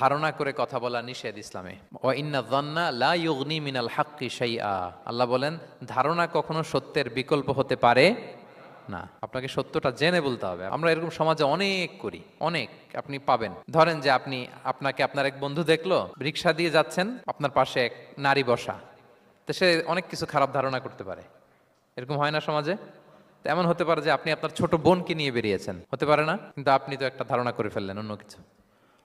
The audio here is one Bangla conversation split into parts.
ধারণা করে কথা বলা নিষেধ ইসলামে। ওয়া ইন্না যান্না লা ইউগনি মিনাল হাক্কি শাইআ, আল্লাহ বলেন ধারণা কখনো সত্যের বিকল্প হতে পারে না। আপনাকে সত্যটা জেনে বলতে হবে। আমরা এরকম সমাজে অনেক করি, অনেক। আপনি পাবেন, ধরেন যে আপনাকে আপনার এক বন্ধু দেখলো, রিক্সা দিয়ে যাচ্ছেন, আপনার পাশে এক নারী বসা, তো সে অনেক কিছু খারাপ ধারণা করতে পারে। এরকম হয় না সমাজে? তো এমন হতে পারে যে আপনি আপনার ছোট বোনকে নিয়ে বেরিয়েছেন, হতে পারে না? কিন্তু আপনি তো একটা ধারণা করে ফেললেন অন্য কিছু।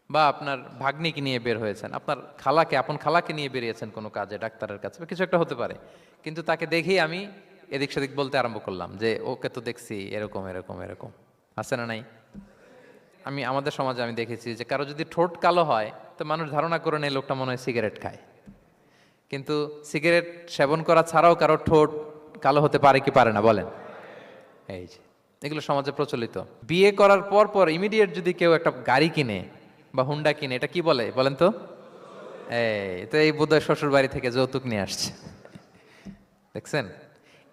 বা আপনার ভাগ্নিকে নিয়ে বের হয়েছেন, আপনার খালাকে, আপন খালাকে নিয়ে বেরিয়েছেন কোনো কাজে, ডাক্তারের কাছে, বা কিছু একটা হতে পারে। কিন্তু তাকে দেখেই আমি এদিক সেদিক বলতে আরম্ভ করলাম যে ওকে তো দেখছি এরকম এরকম এরকম। আছে না নাই? আমাদের সমাজে আমি দেখেছি যে কারো যদি ঠোঁট কালো হয়, তো মানুষ ধারণা করে নেয় লোকটা মনে হয় সিগারেট খায়। কিন্তু সিগারেট সেবন করা ছাড়াও কারো ঠোঁট কালো হতে পারে কি পারে না বলেন? এই যে এগুলো সমাজে প্রচলিত। বিয়ে করার পর পর ইমিডিয়েট যদি কেউ একটা গাড়ি কিনে বা হুন্ডা কিনে, এটা কি বলে বলেন তো? এই বোধহয় শ্বশুর বাড়ি থেকে যৌতুক নিয়ে আসছে। দেখছেন?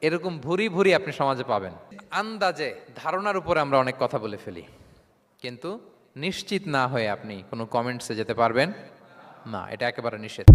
এরকম ভুরি ভুরি আপনি সমাজে পাবেন। আন্দাজে, ধারণার উপরে আমরা অনেক কথা বলে ফেলি, কিন্তু নিশ্চিত না হয়ে আপনি কোনো কমেন্টসে যেতে পারবেন না। এটা একেবারে নিষেধ।